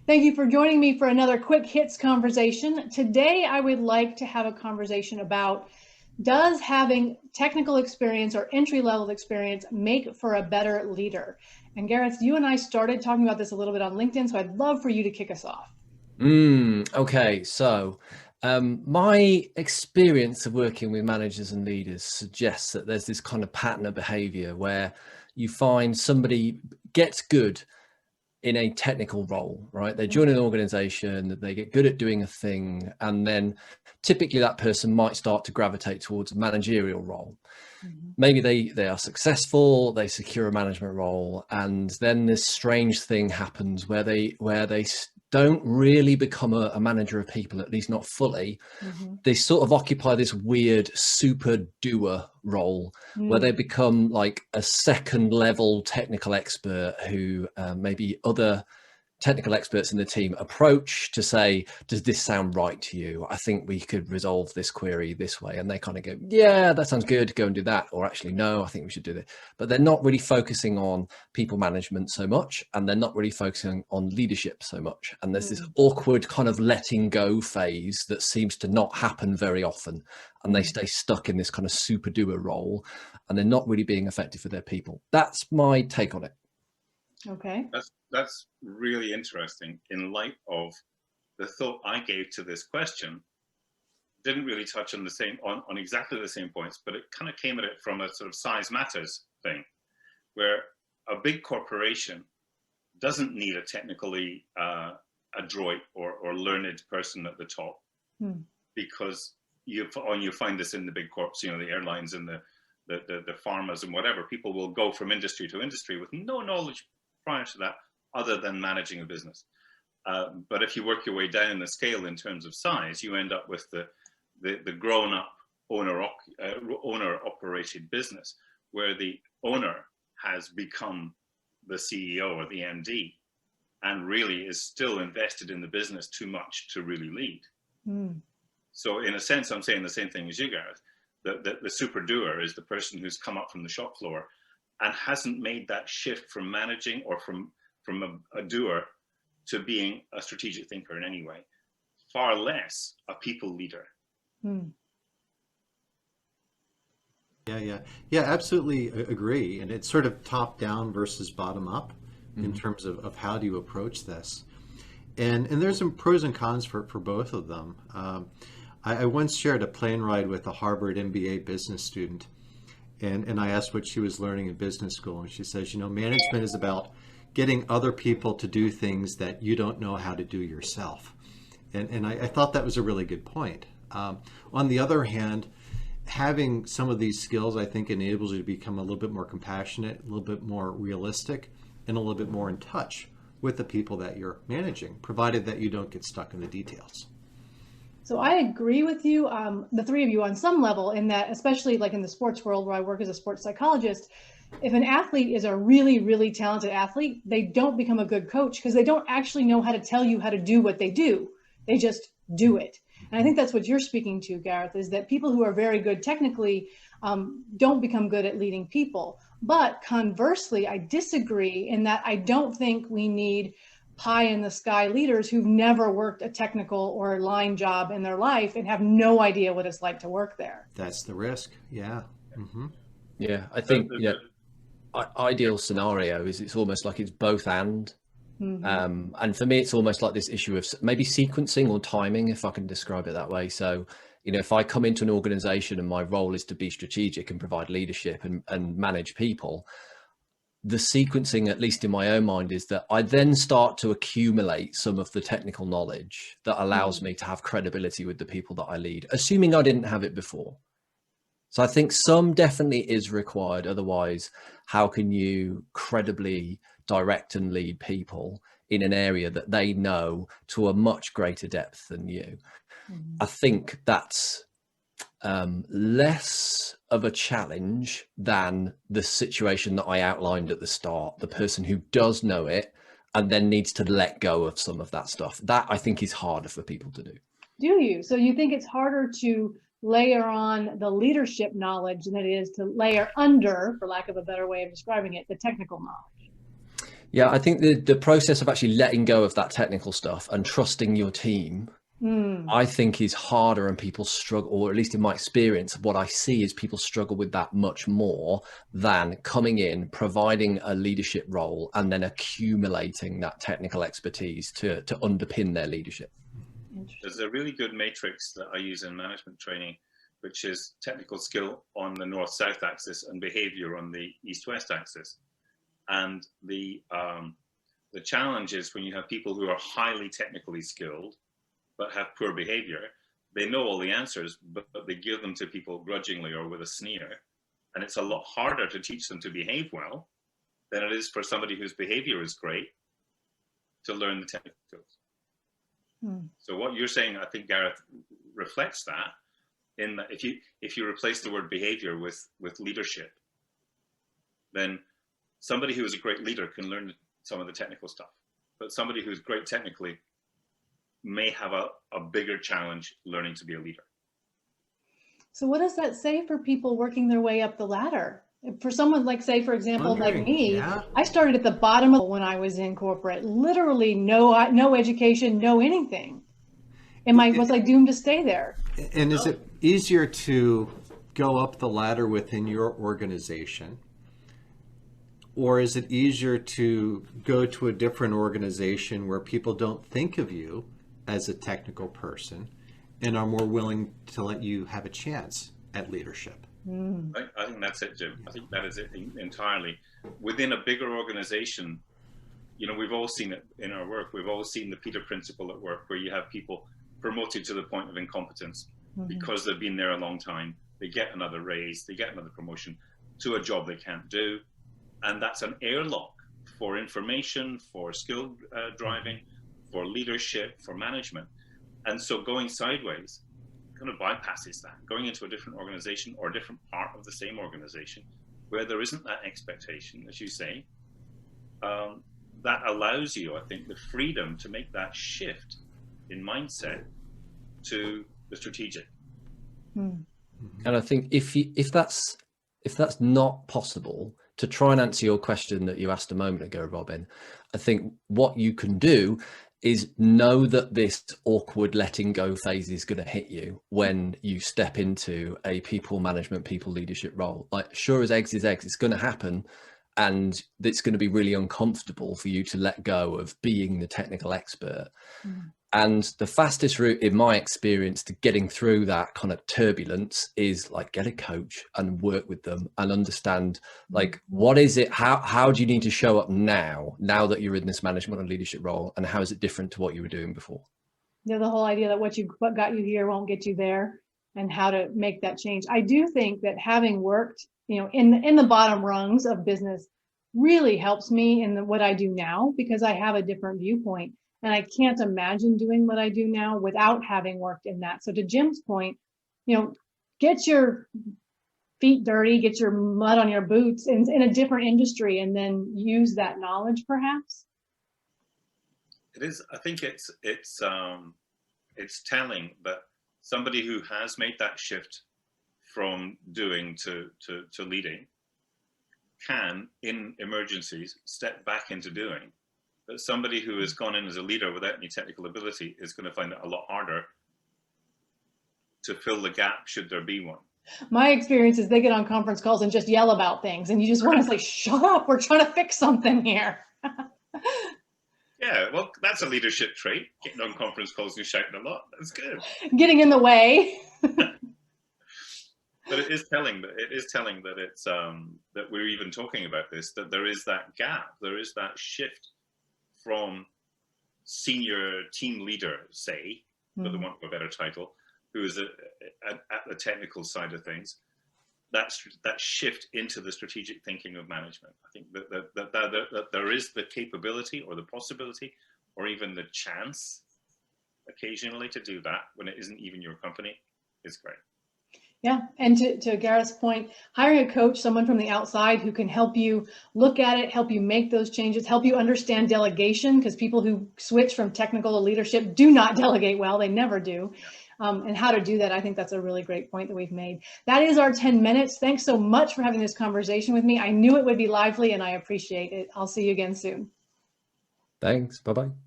Thank you for joining me for another quick hits conversation. Today, I would like to have a conversation about, does having technical experience or entry-level experience make for a better leader? And Gareth, you and I started talking about this a little bit on LinkedIn, so I'd love for you to kick us off. Okay, so my experience of working with managers and leaders suggests that there's this kind of pattern of behavior where you find somebody gets good in a technical role, right? They join an organization, they get good at doing a thing, and then typically that person might start to gravitate towards a managerial role. Maybe they are successful, they secure a management role, and then this strange thing happens where they don't really become a manager of people, at least not fully. They sort of occupy this weird super doer role where they become like a second level technical expert who maybe other technical experts in the team approach to say, does this sound right to you? I think we could resolve this query this way. And they kind of go, yeah, that sounds good, go and do that. Or actually, no, I think we should do this. But they're not really focusing on people management so much, and they're not really focusing on leadership so much. And there's this awkward kind of letting go phase that seems to not happen very often. And they stay stuck in this kind of super doer role, and they're not really being effective for their people. That's my take on it. Okay. That's really interesting in light of the thought I gave to this question. Didn't really touch on on exactly the same points, but it kind of came at it from a sort of size matters thing, where a big corporation doesn't need a technically adroit or learned person at the top, because you find this in the big corps, the airlines and the pharmas and whatever. People will go from industry to industry with no knowledge prior to that, other than managing a business. But if you work your way down the scale in terms of size, you end up with the grown-up owner-operated business, where the owner has become the CEO or the MD, and really is still invested in the business too much to really lead. So in a sense, I'm saying the same thing as you, Gareth. The super doer is the person who's come up from the shop floor and hasn't made that shift from managing or from a doer to being a strategic thinker in any way, far less a people leader. Yeah, absolutely agree. And it's sort of top down versus bottom up in terms of how do you approach this. And there's some pros and cons for both of them. I once shared a plane ride with a Harvard MBA business student. And I asked what she was learning in business school. And she says, management is about getting other people to do things that you don't know how to do yourself. And I thought that was a really good point. On the other hand, having some of these skills, I think, enables you to become a little bit more compassionate, a little bit more realistic, and a little bit more in touch with the people that you're managing, provided that you don't get stuck in the details. So I agree with you, the three of you, on some level, in that, especially like in the sports world where I work as a sports psychologist, if an athlete is a really, really talented athlete, they don't become a good coach because they don't actually know how to tell you how to do what they do. They just do it. And I think that's what you're speaking to, Gareth, is that people who are very good technically don't become good at leading people. But conversely, I disagree in that I don't think we need pie in the sky leaders who've never worked a technical or line job in their life and have no idea what it's like to work there. That's the risk. Yeah. Yeah, I think ideal scenario is it's almost like it's both and. And for me, it's almost like this issue of maybe sequencing or timing, if I can describe it that way. So, if I come into an organization and my role is to be strategic and provide leadership and manage people, the sequencing, at least in my own mind, is that I then start to accumulate some of the technical knowledge that allows me to have credibility with the people that I lead, assuming I didn't have it before. So I think some definitely is required. Otherwise, how can you credibly direct and lead people in an area that they know to a much greater depth than you? I think that's less of a challenge than the situation that I outlined at the start, the person who does know it and then needs to let go of some of that stuff. That I think is harder for people to do. Do you? So you think it's harder to layer on the leadership knowledge than it is to layer under, for lack of a better way of describing it, the technical knowledge? Yeah, I think the process of actually letting go of that technical stuff and trusting your team, I think is harder, and people struggle, or at least in my experience, what I see is people struggle with that much more than coming in, providing a leadership role, and then accumulating that technical expertise to underpin their leadership. There's a really good matrix that I use in management training, which is technical skill on the north-south axis and behavior on the east-west axis. And the challenge is when you have people who are highly technically skilled but have poor behavior, they know all the answers, but they give them to people grudgingly or with a sneer. And it's a lot harder to teach them to behave well than it is for somebody whose behavior is great to learn the technical skills. So what you're saying, I think, Gareth, reflects that, in that if you replace the word behavior with leadership, then somebody who is a great leader can learn some of the technical stuff, but somebody who's great technically may have a bigger challenge learning to be a leader. So what does that say for people working their way up the ladder? For someone like, say, for example, like me, I started at the bottom of when I was in corporate, literally no education, no anything. Was I doomed to stay there? And is it easier to go up the ladder within your organization? Or is it easier to go to a different organization where people don't think of you as a technical person and are more willing to let you have a chance at leadership? I think that's it, Jim. I think that is it entirely. Within a bigger organization, you know, we've all seen it in our work. We've all seen the Peter Principle at work, where you have people promoted to the point of incompetence because they've been there a long time. They get another raise, they get another promotion to a job they can't do. And that's an airlock for information, for skill driving, for leadership, for management. And so going sideways kind of bypasses that, going into a different organization or a different part of the same organization where there isn't that expectation, as you say, that allows you, I think, the freedom to make that shift in mindset to the strategic. And I think if that's not possible, to try and answer your question that you asked a moment ago, Robyn, I think what you can do is know that this awkward letting go phase is going to hit you when you step into a people management, people leadership role. Like, sure as eggs is eggs, it's going to happen. And it's going to be really uncomfortable for you to let go of being the technical expert. And the fastest route, in my experience, to getting through that kind of turbulence is like get a coach and work with them and understand, like, what is it? How do you need to show up now that you're in this management and leadership role, and how is it different to what you were doing before? Yeah, the whole idea that what got you here won't get you there, and how to make that change. I do think that having worked, you know, in the bottom rungs of business really helps me in what I do now, because I have a different viewpoint. And I can't imagine doing what I do now without having worked in that. So to Jim's point, you know, get your feet dirty, get your mud on your boots in a different industry, and then use that knowledge perhaps. It is, I think it's telling that somebody who has made that shift from doing to leading can, in emergencies, step back into doing. But somebody who has gone in as a leader without any technical ability is going to find it a lot harder to fill the gap, should there be one. My experience is they get on conference calls and just yell about things, and you just want to say, shut up, we're trying to fix something here. Yeah, well, that's a leadership trait, getting on conference calls and shouting a lot. That's good. Getting in the way. But it is telling that it's that we're even talking about this, that there is that gap, there is that shift from senior team leader, say, for the want of a better title, who is at the technical side of things, that shift into the strategic thinking of management. I think that there is the capability or the possibility or even the chance occasionally to do that when it isn't even your company is great. Yeah, and to Gareth's point, hiring a coach, someone from the outside who can help you look at it, help you make those changes, help you understand delegation, because people who switch from technical to leadership do not delegate well, they never do. And how to do that, I think that's a really great point that we've made. That is our 10 minutes. Thanks so much for having this conversation with me. I knew it would be lively, and I appreciate it. I'll see you again soon. Thanks. Bye-bye.